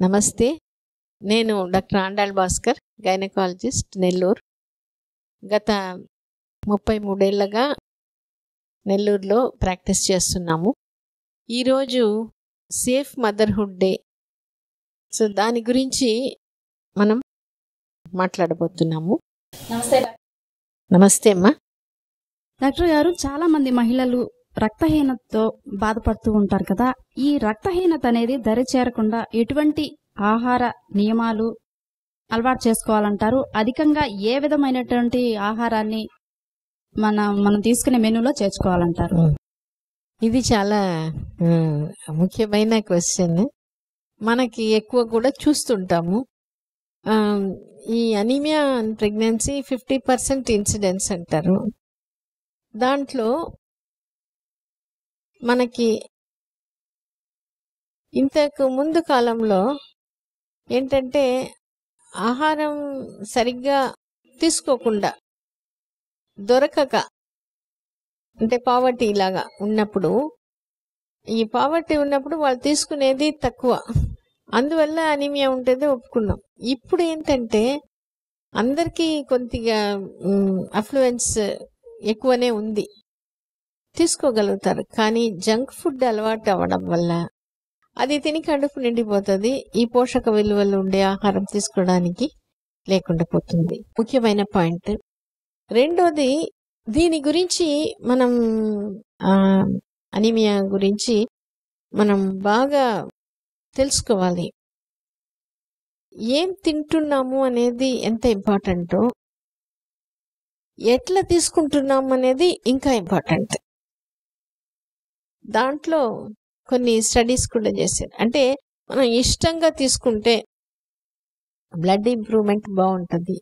నమస్తే. నేను doctor Andal Bhaskar, gynaecologist, Nellore. గత 33 ఏళ్లుగా నెల్లూరులో ప్రాక్టీస్ చేస్తున్నాము. ఈరోజు సేఫ్ మదర్‌హుడ్ డే. సో, దాని గురించి మనం మాట్లాడబోతున్నాము. నమస్తే నమస్తే అమ్మా. డాక్టర్ గారు, చాలా మంది మహిళలు రక్తహీనతతో బాధపడుతూ ఉంటారు కదా. ఈ రక్తహీనత అనేది దరి చేరకుండా ఎటువంటి ఆహార నియమాలు అలవాటు చేసుకోవాలంటారు? అధికంగా ఏ విధమైనటువంటి ఆహారాన్ని మనం తీసుకునే మెనూలో చేర్చుకోవాలంటారు? ఇది చాలా ముఖ్యమైన క్వశ్చన్. మనకి ఎక్కువ కూడా చూస్తుంటాము. ఈ అనీమియా ప్రెగ్నెన్సీ 50% ఇన్సిడెన్స్ అంటారు. దాంట్లో మనకి ఇంతకు ముందు కాలంలో ఏంటంటే ఆహారం సరిగ్గా తీసుకోకుండా, దొరకక, అంటే పావర్టీ లాగా ఉన్నప్పుడు, ఈ పావర్టీ ఉన్నప్పుడు వాళ్ళు తీసుకునేది తక్కువ, అందువల్ల అనీమియా ఉంటుంది ఒప్పుకున్నాం. ఇప్పుడు ఏంటంటే అందరికీ కొద్దిగా అఫ్లుయెన్స్ ఎక్కువనే ఉంది, తీసుకోగలుగుతారు. కానీ జంక్ ఫుడ్ అలవాటు అవ్వడం వల్ల అది తిని కడుపు నిండిపోతుంది. ఈ పోషక విలువలు ఉండే ఆహారం తీసుకోవడానికి లేకుండా పోతుంది. ముఖ్యమైన పాయింట్. రెండోది, దీని గురించి మనం అనీమియా గురించి మనం బాగా తెలుసుకోవాలి. ఏం తింటున్నాము అనేది ఎంత ఇంపార్టెంటో, ఎట్లా తీసుకుంటున్నాము అనేది ఇంకా ఇంపార్టెంట్. దాంట్లో కొన్ని స్టడీస్ కూడా చేశారు. అంటే మనం ఇష్టంగా తీసుకుంటే బ్లడ్ ఇంప్రూవ్మెంట్ బాగుంటుంది.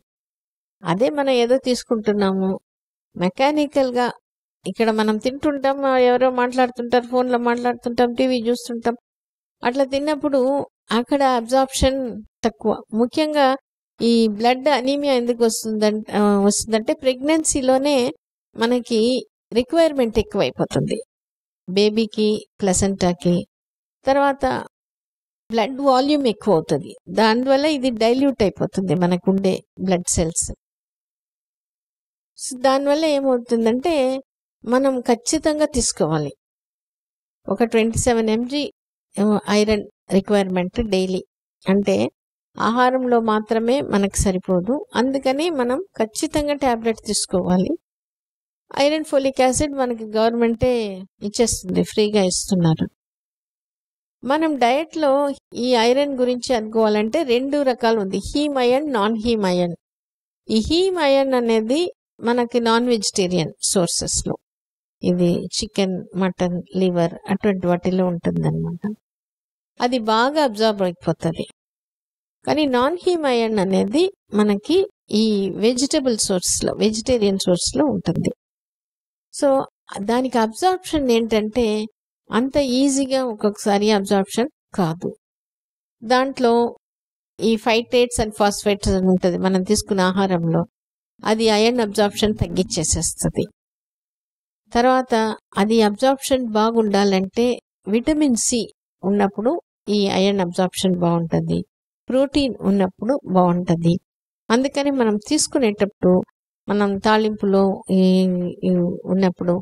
అదే మనం ఏదో తీసుకుంటున్నాము మెకానికల్గా, ఇక్కడ మనం తింటుంటాం, ఎవరో మాట్లాడుతుంటారు, ఫోన్లో మాట్లాడుతుంటాం, టీవీ చూస్తుంటాం, అట్లా తిన్నప్పుడు అక్కడ అబ్జార్ప్షన్ తక్కువ. ముఖ్యంగా ఈ బ్లడ్ అనీమియా ఎందుకు వస్తుందంటే ప్రెగ్నెన్సీలోనే మనకి రిక్వైర్మెంట్ ఎక్కువైపోతుంది, బేబీకి, ప్లసెంటాకి. తర్వాత బ్లడ్ వాల్యూమ్ ఎక్కువ అవుతుంది, దానివల్ల ఇది డైల్యూట్ అయిపోతుంది మనకుండే బ్లడ్ సెల్స్. దానివల్ల ఏమవుతుందంటే మనం ఖచ్చితంగా తీసుకోవాలి. ఒక 27 mg ఐరన్ రిక్వైర్మెంట్ డైలీ. అంటే ఆహారంలో మాత్రమే మనకు సరిపోదు, అందుకని మనం ఖచ్చితంగా ట్యాబ్లెట్ తీసుకోవాలి. ఐరన్, ఫోలిక్ యాసిడ్ మనకి గవర్నమెంటే ఇచ్చేస్తుంది, ఫ్రీగా ఇస్తున్నారు. మనం డయట్లో ఈ ఐరన్ గురించి అనుకోవాలంటే 2 రకాలు ఉంది, him iron, non him iron. ఈ హీమ్ ఐరన్ అనేది మనకి నాన్ వెజిటేరియన్ సోర్సెస్లో, ఇది చికెన్, మటన్, లివర్ అటువంటి వాటిలో ఉంటుందన్నమాట. అది బాగా అబ్జార్బ్ అయిపోతుంది. కానీ నాన్ హీమ్ ఐరన్ అనేది మనకి ఈ వెజిటబుల్ సోర్స్లో, వెజిటేరియన్ సోర్స్లో ఉంటుంది. సో దానికి అబ్జార్ప్షన్ ఏంటంటే అంత ఈజీగా ఒక్కొక్కసారి అబ్జార్ప్షన్ కాదు. దాంట్లో ఈ ఫైటేట్స్ అండ్ ఫాస్ఫేట్స్ అని ఉంటుంది మనం తీసుకున్న ఆహారంలో, అది ఐరన్ అబ్జార్ప్షన్ తగ్గించేసేస్తుంది. తర్వాత అది అబ్జార్ప్షన్ బాగుండాలంటే విటమిన్ సి ఉన్నప్పుడు ఈ ఐరన్ అబ్జార్ప్షన్ బాగుంటుంది, ప్రోటీన్ ఉన్నప్పుడు బాగుంటుంది. అందుకని మనం తీసుకునేటప్పుడు, మనం తాలింపులో ఉన్నప్పుడు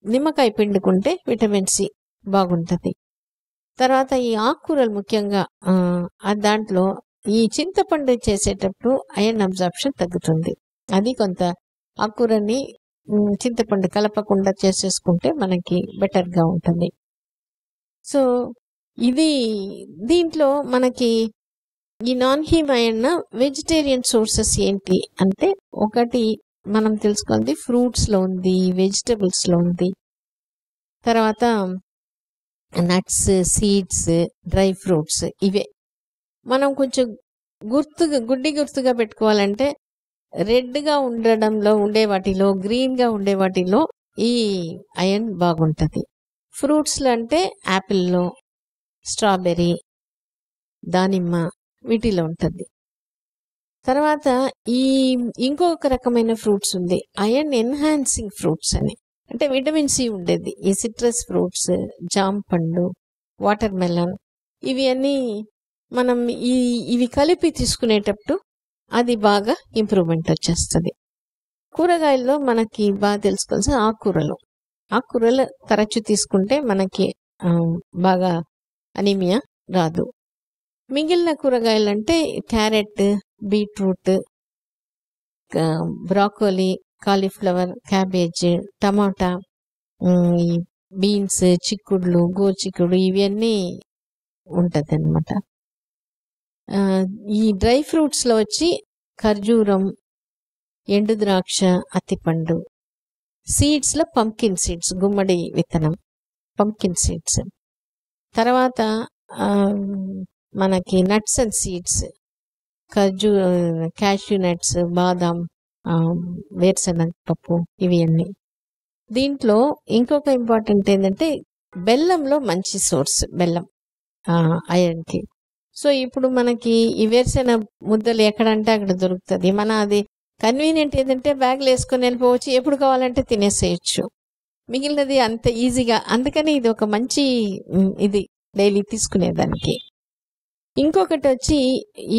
నిమ్మకాయ పిండుకుంటే విటమిన్ సి బాగుంటుంది. తర్వాత ఈ ఆకుకూరలు ముఖ్యంగా దాంట్లో ఈ చింతపండు చేసేటప్పుడు ఐరన్ అబ్జార్ప్షన్ తగ్గుతుంది. అది కొంత ఆకుకూరని చింతపండు కలపకుండా చేసేసుకుంటే మనకి బెటర్గా ఉంటుంది. సో ఇది దీంట్లో మనకి ఈ non him iron vegetarian sources ఏంటి అంటే, ఒకటి మనం తెలుసుకోవాలి, ఫ్రూట్స్లో ఉంది, వెజిటబుల్స్లో ఉంది, తర్వాత నట్స్, సీడ్స్, డ్రై ఫ్రూట్స్. ఇవే మనం కొంచెం గుర్తుగా పెట్టుకోవాలంటే, రెడ్గా ఉండడంలో ఉండే వాటిలో, గ్రీన్గా ఉండే వాటిలో ఈ ఐరన్ బాగుంటుంది. ఫ్రూట్స్లో అంటే యాపిల్లో, స్ట్రాబెర్రీ, దానిమ్మ, వీటిలో ఉంటుంది. తర్వాత ఈ ఇంకొక రకమైన ఫ్రూట్స్ ఉంది, ఐరన్ ఎన్హాన్సింగ్ ఫ్రూట్స్ అని. అంటే విటమిన్ సి ఉండేది. ఈ సిట్రస్ ఫ్రూట్స్, జామ పండు, వాటర్ మెలన్, ఇవి అన్నీ మనం ఇవి కలిపి తీసుకునేటప్పుడు అది బాగా ఇంప్రూవ్మెంట్ వచ్చేస్తుంది. కూరగాయల్లో మనకి బాగా తెలుసుకోవాల్సిన ఆకుకూరలు తరచు తీసుకుంటే మనకి బాగా అనీమియా రాదు. మిగిలిన కూరగాయలు అంటే carrot, beetroot, broccoli, cauliflower, cabbage, టమాటా, ఈ బీన్స్, చిక్కుడులు, గోచిక్కుడు ఇవన్నీ ఉంటుంది అనమాట. ఈ డ్రై ఫ్రూట్స్లో వచ్చి ఖర్జూరం, ఎండు ద్రాక్ష, అత్తిపండు. సీడ్స్లో పంకిన్ సీడ్స్, గుమ్మడి విత్తనం, పంకిన్ సీడ్స్. తర్వాత మనకి nuts and seeds, cashew nuts, బాదాం, వేరుశనగ పప్పు, ఇవి అన్నీ. దీంట్లో ఇంకొక ఇంపార్టెంట్ ఏంటంటే బెల్లంలో మంచి సోర్స్ బెల్లం ఐరన్కి. సో ఇప్పుడు మనకి ఈ వేరుశెనగ ముద్దలు ఎక్కడంటే అక్కడ దొరుకుతుంది. మన అది కన్వీనియంట్ ఏంటంటే బ్యాగ్లో వేసుకొని వెళ్ళిపోవచ్చు, ఎప్పుడు కావాలంటే తినేసేయచ్చు. మిగిలినది అంత ఈజీగా, అందుకని ఇది ఒక మంచి ఇది డైలీ తీసుకునేదానికి. ఇంకొకటి వచ్చి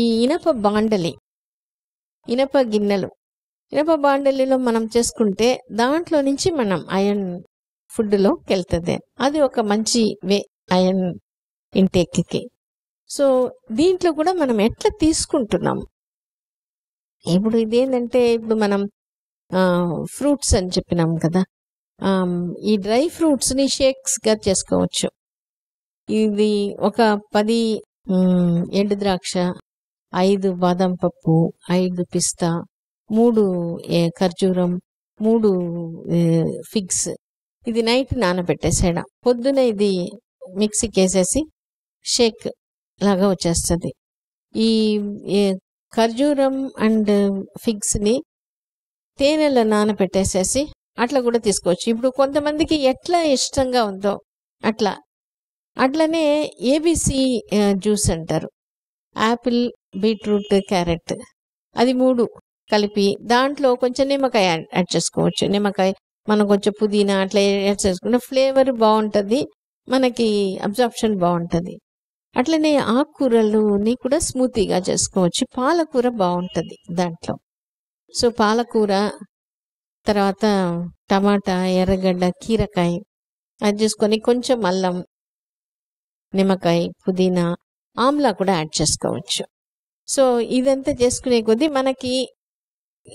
ఈ ఇనప బాండలి, ఇనప గిన్నెలు. ఇనప బాండలిలో మనం చేసుకుంటే దాంట్లో నుంచి మనం ఐరన్ ఫుడ్లోకి వెళ్తుంది. అది ఒక మంచి వే ఐరన్ ఇంటేక్కి. సో దీంట్లో కూడా మనం ఎట్లా తీసుకుంటున్నాం, ఇప్పుడు ఇదేంటంటే ఇప్పుడు మనం ఫ్రూట్స్ అని చెప్పినాం కదా, ఈ డ్రై ఫ్రూట్స్ని షేక్స్గా చేసుకోవచ్చు. ఇది ఒక 10 ఎండు ద్రాక్ష, 5 బాదం పప్పు, 5 పిస్తా, 3 ఖర్జూరం, 3 ఫిగ్స్. ఇది నైట్ నానబెట్టేసేయడం, పొద్దున ఇది మిక్సీకి వేసేసి షేక్ లాగా వచ్చేస్తుంది. ఈ ఖర్జూరం అండ్ ఫిగ్స్ని తేనెలో నానబెట్టేసేసి అట్లా కూడా తీసుకోవచ్చు. ఇప్పుడు కొంతమందికి ఎట్లా ఇష్టంగా ఉందో అట్లనే ఏబీసీ జ్యూస్ అంటారు. యాపిల్, బీట్రూట్, క్యారెట్, అది 3 కలిపి దాంట్లో కొంచెం నిమ్మకాయ యాడ్ చేసుకోవచ్చు. నిమ్మకాయ, మనం కొంచెం పుదీనా అట్లా యాడ్ చేసుకుంటే ఫ్లేవర్ బాగుంటుంది, మనకి అబ్జార్ప్షన్ బాగుంటుంది. అట్లనే ఆకుకూరలని కూడా స్మూతీగా చేసుకోవచ్చు. పాలకూర బాగుంటుంది దాంట్లో. సో పాలకూర, తర్వాత టమాటా, ఎర్రగడ్డ, కీరకాయ అది చేసుకొని కొంచెం అల్లం, నిమ్మకాయ, పుదీనా, ఆమ్లా కూడా యాడ్ చేసుకోవచ్చు. సో ఇదంతా చేసుకునే కొద్దీ మనకి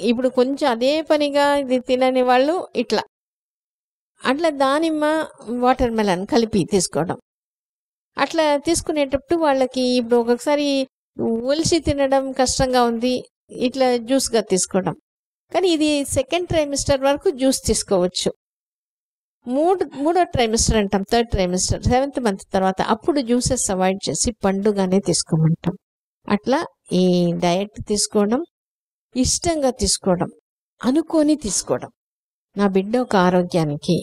ఇప్పుడు కొంచెం అదే పనిగా ఇది తినని వాళ్ళు అట్లా దానిమ్మ, వాటర్ మెలన్ కలిపి తీసుకోవడం. అట్లా తీసుకునేటప్పుడు వాళ్ళకి ఇప్పుడు ఒక్కొక్కసారి ఒలిసి తినడం కష్టంగా ఉంది, ఇట్లా జ్యూస్గా తీసుకోవడం. కానీ ఇది సెకండ్ ట్రైమిస్టర్ వరకు జ్యూస్ తీసుకోవచ్చు. మూడో ట్రైమిస్టర్ అంటాం, థర్డ్ ట్రైమిస్టర్, 7th మంత్ తర్వాత అప్పుడు జ్యూసెస్ అవాయిడ్ చేసి పండుగానే తీసుకోమంటాం. అట్లా ఈ డయట్ తీసుకోవడం, ఇష్టంగా తీసుకోవడం, అనుకొని తీసుకోవడం. నా బిడ్డ ఒక ఆరోగ్యానికి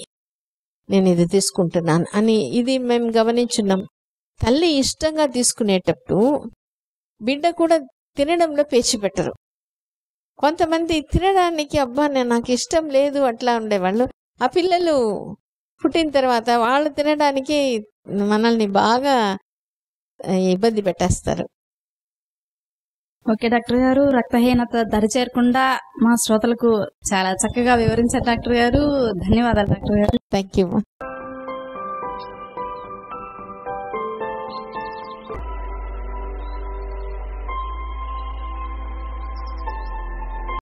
నేను ఇది తీసుకుంటున్నాను అని ఇది మేము గమనించున్నాం. తల్లి ఇష్టంగా తీసుకునేటప్పుడు బిడ్డ కూడా తినడంలో పేచి పెట్టరు. కొంతమంది తినడానికి అబ్బా నాకు ఇష్టం లేదు అట్లా ఉండేవాళ్ళు, ఆ పిల్లలు పుట్టిన తర్వాత వాళ్ళు తినడానికి మనల్ని బాగా ఇబ్బంది పెట్టేస్తారు. ఓకే డాక్టర్ గారు, రక్తహీనత దరిచేరకుండా మా శ్రోతలకు చాలా చక్కగా వివరించారు డాక్టర్ గారు. ధన్యవాదాలు డాక్టర్ గారు. Thank you.